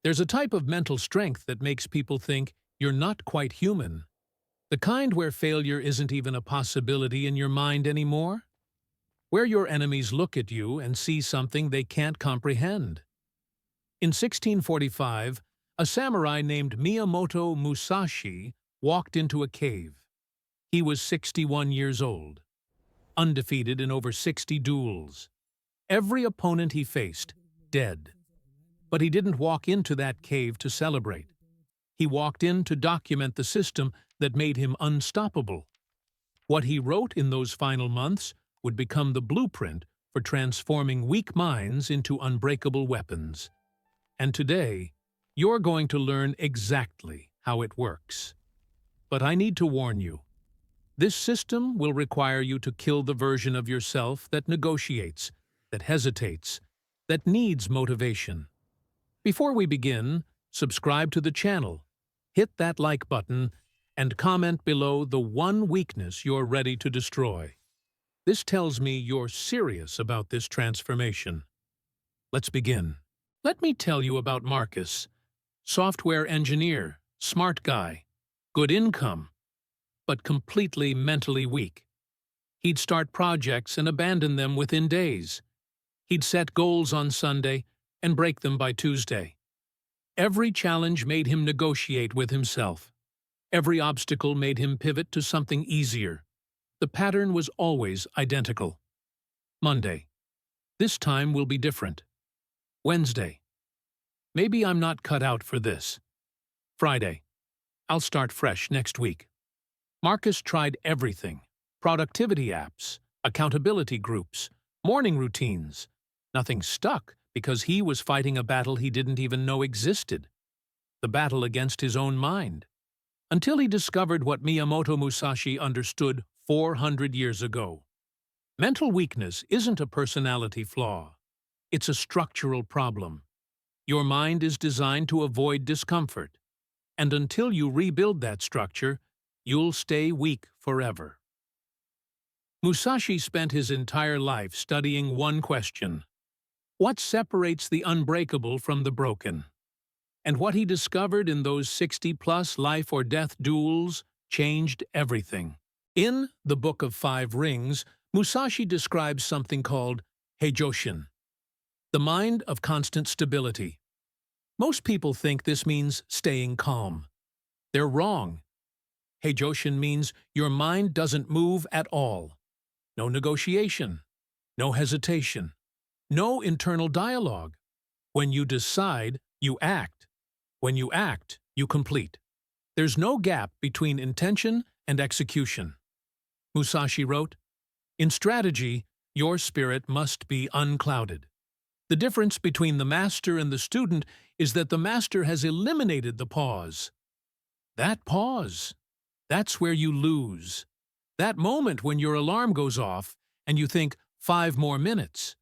There's a type of mental strength that makes people think you're not quite human. The kind where failure isn't even a possibility in your mind anymore. Where your enemies look at you and see something they can't comprehend. In 1645, a samurai named Miyamoto Musashi walked into a cave. He was 61 years old, undefeated in over 60 duels. Every opponent he faced, dead. But he didn't walk into that cave to celebrate. He walked in to document the system that made him unstoppable. What he wrote in those final months would become the blueprint for transforming weak minds into unbreakable weapons. And today, you're going to learn exactly how it works. But I need to warn you. This system will require you to kill the version of yourself that negotiates, that hesitates, that needs motivation. Before we begin, subscribe to the channel, hit that like button, and comment below the one weakness you're ready to destroy. This tells me you're serious about this transformation. Let's begin. Let me tell you about Marcus. Software engineer, smart guy, good income, but completely mentally weak. He'd start projects and abandon them within days. He'd set goals on Sunday and break them by Tuesday. Every challenge made him negotiate with himself. Every obstacle made him pivot to something easier. The pattern was always identical. Monday. This time will be different. Wednesday. Maybe I'm not cut out for this. Friday. I'll start fresh next week. Marcus tried everything. Productivity apps, accountability groups, morning routines. Nothing stuck because he was fighting a battle he didn't even know existed. The battle against his own mind. Until he discovered what Miyamoto Musashi understood 400 years ago. Mental weakness isn't a personality flaw. It's a structural problem. Your mind is designed to avoid discomfort. And until you rebuild that structure, you'll stay weak forever. Musashi spent his entire life studying one question. What separates the unbreakable from the broken? And what he discovered in those 60-plus life-or-death duels changed everything. In The Book of Five Rings, Musashi describes something called heijoshin, the mind of constant stability. Most people think this means staying calm. They're wrong. Heijoshin means your mind doesn't move at all. No negotiation, no hesitation, no internal dialogue. When you decide, you act. When you act, you complete. There's no gap between intention and execution. Musashi wrote, "In strategy, your spirit must be unclouded. The difference between the master and the student is that the master has eliminated the pause. That pause, that's where you lose. That moment when your alarm goes off and you think, 5 more minutes.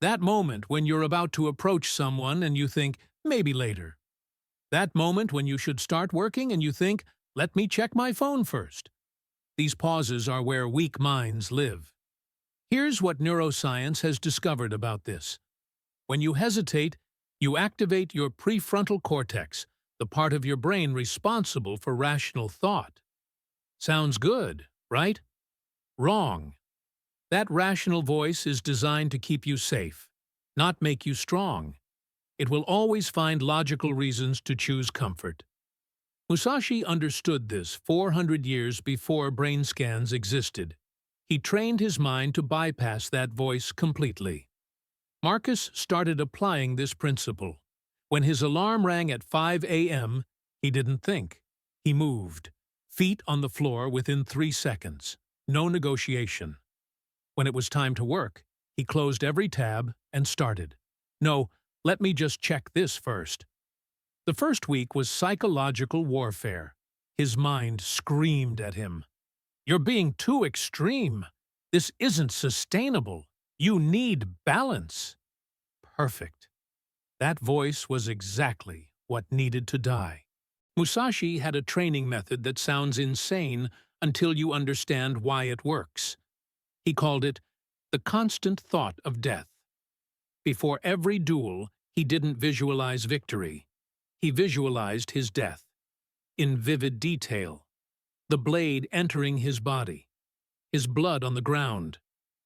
That moment when you're about to approach someone and you think, maybe later. That moment when you should start working and you think, let me check my phone first. These pauses are where weak minds live. Here's what neuroscience has discovered about this. When you hesitate, you activate your prefrontal cortex, the part of your brain responsible for rational thought. Sounds good, right? Wrong. That rational voice is designed to keep you safe, not make you strong. It will always find logical reasons to choose comfort. Musashi understood this 400 years before brain scans existed. He trained his mind to bypass that voice completely. Marcus started applying this principle. When his alarm rang at 5 a.m., he didn't think. He moved. Feet on the floor within 3 seconds. No negotiation. When it was time to work, he closed every tab and started. No, let me just check this first. The first week was psychological warfare. His mind screamed at him. You're being too extreme. This isn't sustainable. You need balance. Perfect. That voice was exactly what needed to die. Musashi had a training method that sounds insane until you understand why it works. He called it the constant thought of death. Before every duel, he didn't visualize victory. He visualized his death, in vivid detail, the blade entering his body, his blood on the ground,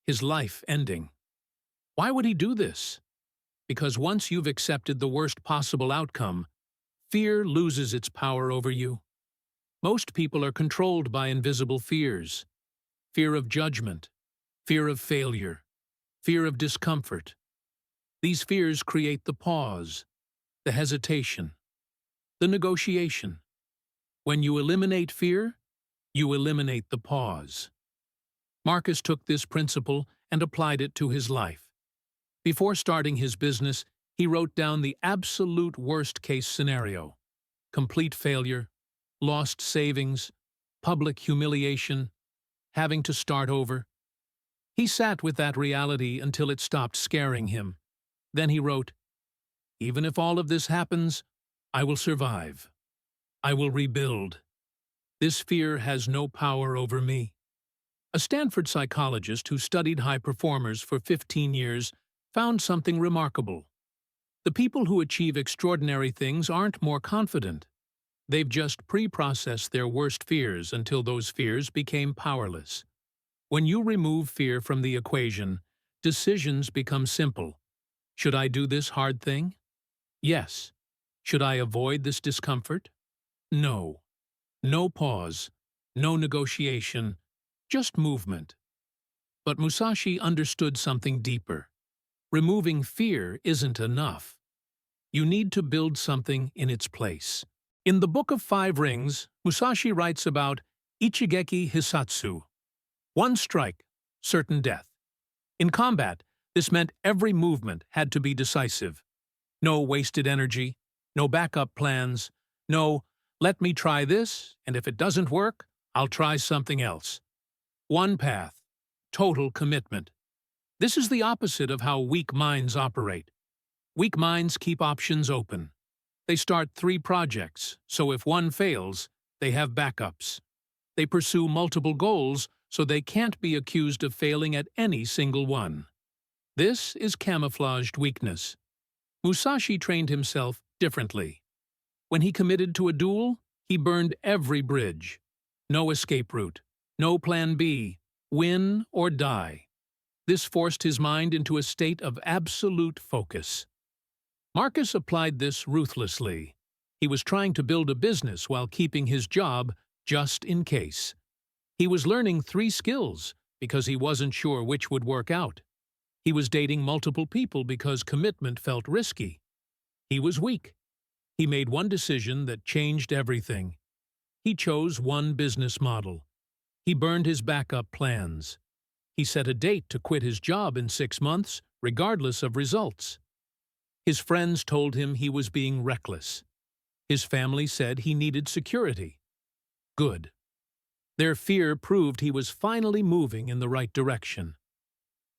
his life ending. Why would he do this? Because once you've accepted the worst possible outcome, fear loses its power over you. Most people are controlled by invisible fears. Fear of judgment, fear of failure, fear of discomfort. These fears create the pause, the hesitation, the negotiation. When you eliminate fear, you eliminate the pause. Marcus took this principle and applied it to his life. Before starting his business, he wrote down the absolute worst-case scenario: complete failure, lost savings, public humiliation, having to start over. He sat with that reality until it stopped scaring him. Then he wrote, "Even if all of this happens, I will survive. I will rebuild. This fear has no power over me." A Stanford psychologist who studied high performers for 15 years found something remarkable. The people who achieve extraordinary things aren't more confident. They've just pre-processed their worst fears until those fears became powerless. When you remove fear from the equation, decisions become simple. Should I do this hard thing? Yes. Should I avoid this discomfort? No. No pause, no negotiation, just movement. But Musashi understood something deeper. Removing fear isn't enough. You need to build something in its place. In the Book of Five Rings, Musashi writes about Ichigeki Hisatsu. One strike, certain death. In combat, this meant every movement had to be decisive. No wasted energy, no backup plans, no, let me try this, and if it doesn't work, I'll try something else. One path, total commitment. This is the opposite of how weak minds operate. Weak minds keep options open. They start 3 projects, so if one fails, they have backups. They pursue multiple goals, so they can't be accused of failing at any single one. This is camouflaged weakness. Musashi trained himself differently. When he committed to a duel, he burned every bridge. No escape route, no plan B, win or die. This forced his mind into a state of absolute focus. Marcus applied this ruthlessly. He was trying to build a business while keeping his job just in case. He was learning 3 skills because he wasn't sure which would work out. He was dating multiple people because commitment felt risky. He was weak. He made one decision that changed everything. He chose one business model. He burned his backup plans. He set a date to quit his job in 6 months, regardless of results. His friends told him he was being reckless. His family said he needed security. Good. Their fear proved he was finally moving in the right direction.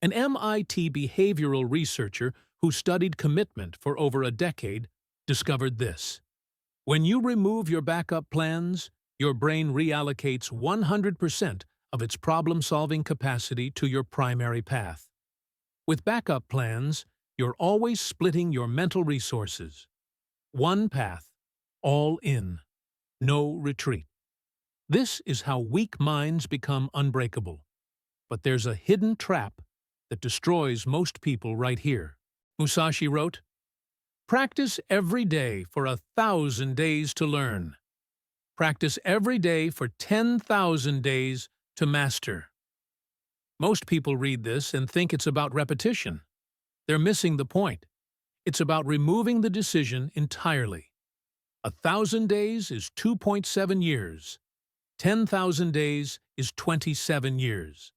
An MIT behavioral researcher who studied commitment for over a decade discovered this. When you remove your backup plans, your brain reallocates 100% of its problem-solving capacity to your primary path. With backup plans, you're always splitting your mental resources. One path, all in, no retreat. This is how weak minds become unbreakable. But there's a hidden trap that destroys most people right here. Musashi wrote, "Practice every day for 1,000 days to learn. Practice every day for 10,000 days to master." Most people read this and think it's about repetition. They're missing the point. It's about removing the decision entirely. 1,000 days is 2.7 years. 10,000 days is 27 years.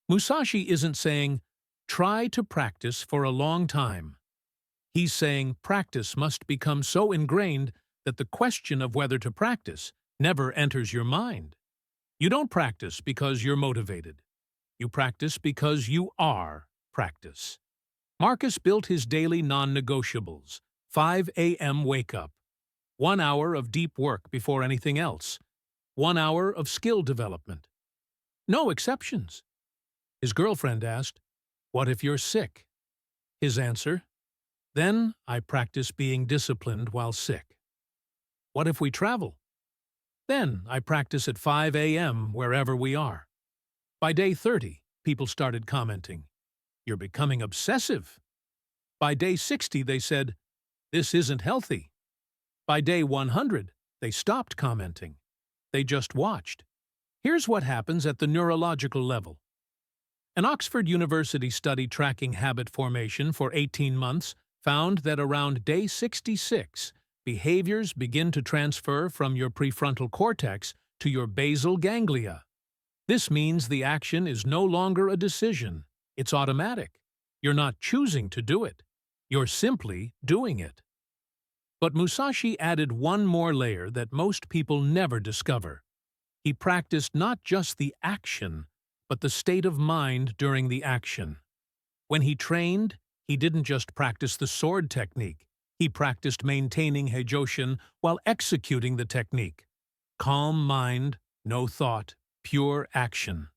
Musashi isn't saying, try to practice for a long time. He's saying practice must become so ingrained that the question of whether to practice never enters your mind. You don't practice because you're motivated. You practice because you are practice. Marcus built his daily non-negotiables: 5 a.m. wake-up, 1 hour of deep work before anything else, 1 hour of skill development. No exceptions. His girlfriend asked, "What if you're sick?" His answer, "Then I practice being disciplined while sick." What if we travel? Then I practice at 5 a.m. wherever we are. By day 30, people started commenting, "You're becoming obsessive." By day 60, they said, "This isn't healthy." By day 100, they stopped commenting. They just watched. Here's what happens at the neurological level. An Oxford University study tracking habit formation for 18 months found that around day 66, behaviors begin to transfer from your prefrontal cortex to your basal ganglia. This means the action is no longer a decision. It's automatic. You're not choosing to do it. You're simply doing it. But Musashi added one more layer that most people never discover. He practiced not just the action, but the state of mind during the action. When he trained, he didn't just practice the sword technique. He practiced maintaining heijoshin while executing the technique. Calm mind, no thought, pure action.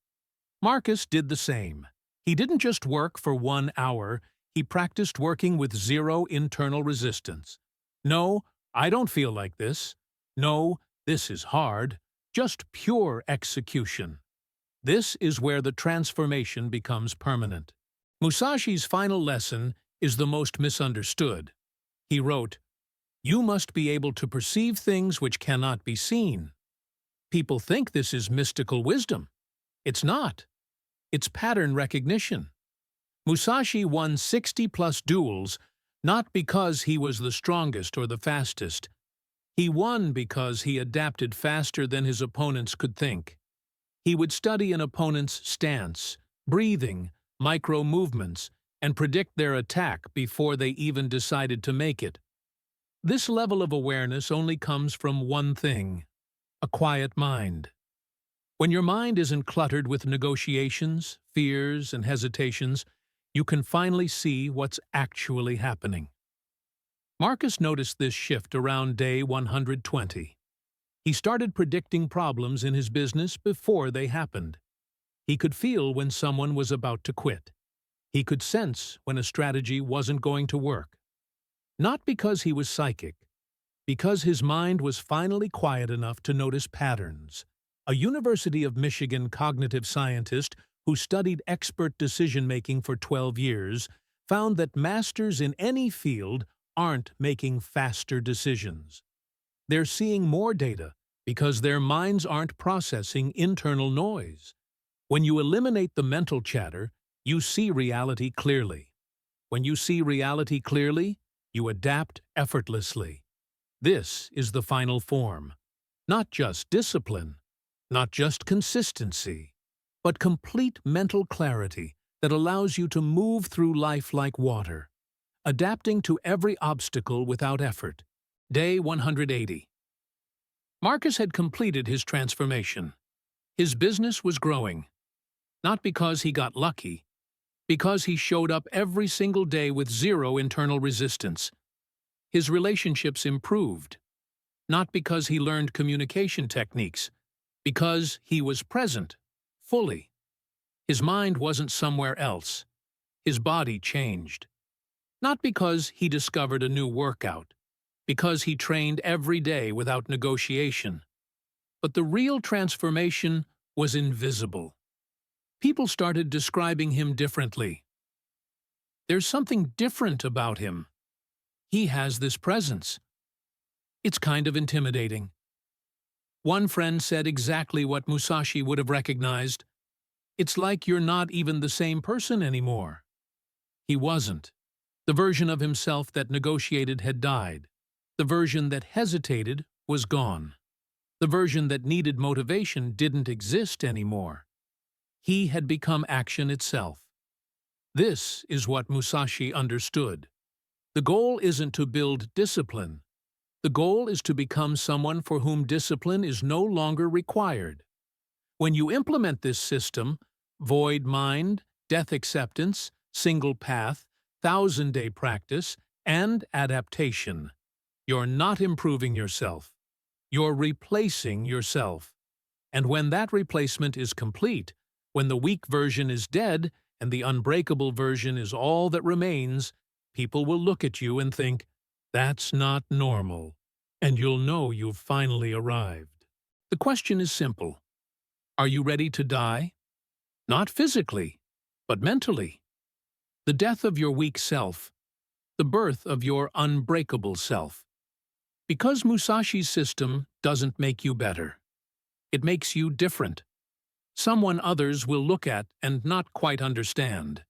Marcus did the same. He didn't just work for 1 hour, he practiced working with zero internal resistance. No, I don't feel like this. No, this is hard. Just pure execution. This is where the transformation becomes permanent. Musashi's final lesson is the most misunderstood. He wrote, "You must be able to perceive things which cannot be seen." People think this is mystical wisdom. It's not. It's pattern recognition. Musashi won 60-plus duels, not because he was the strongest or the fastest. He won because he adapted faster than his opponents could think. He would study an opponent's stance, breathing, micro-movements, and predict their attack before they even decided to make it. This level of awareness only comes from one thing: a quiet mind. When your mind isn't cluttered with negotiations, fears, and hesitations, you can finally see what's actually happening. Marcus noticed this shift around day 120. He started predicting problems in his business before they happened. He could feel when someone was about to quit. He could sense when a strategy wasn't going to work. Not because he was psychic, because his mind was finally quiet enough to notice patterns. A University of Michigan cognitive scientist who studied expert decision-making for 12 years found that masters in any field aren't making faster decisions. They're seeing more data because their minds aren't processing internal noise. When you eliminate the mental chatter, you see reality clearly. When you see reality clearly, you adapt effortlessly. This is the final form. Not just discipline, not just consistency, but complete mental clarity that allows you to move through life like water, adapting to every obstacle without effort. Day 180. Marcus had completed his transformation. His business was growing. Not because he got lucky, because he showed up every single day with zero internal resistance. His relationships improved. Not because he learned communication techniques, because he was present, fully. His mind wasn't somewhere else. His body changed. Not because he discovered a new workout, because he trained every day without negotiation. But the real transformation was invisible. People started describing him differently. There's something different about him. He has this presence. It's kind of intimidating. One friend said exactly what Musashi would have recognized. It's like you're not even the same person anymore. He wasn't. The version of himself that negotiated had died. The version that hesitated was gone. The version that needed motivation didn't exist anymore. He had become action itself. This is what Musashi understood. The goal isn't to build discipline. The goal is to become someone for whom discipline is no longer required. When you implement this system, void mind, death acceptance, single path, 1,000-day practice, and adaptation, you're not improving yourself. You're replacing yourself. And when that replacement is complete, when the weak version is dead and the unbreakable version is all that remains, people will look at you and think, "That's not normal." and you'll know you've finally arrived. The question is simple. Are you ready to die? Not physically, but mentally. The death of your weak self, the birth of your unbreakable self. Because Musashi's system doesn't make you better. It makes you different. Someone others will look at and not quite understand.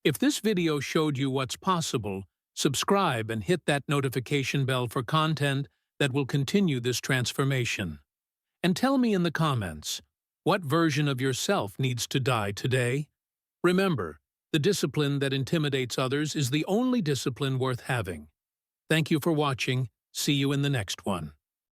If this video showed you what's possible, subscribe and hit that notification bell for content that will continue this transformation. And tell me in the comments, what version of yourself needs to die today? Remember, the discipline that intimidates others is the only discipline worth having. Thank you for watching. See you in the next one.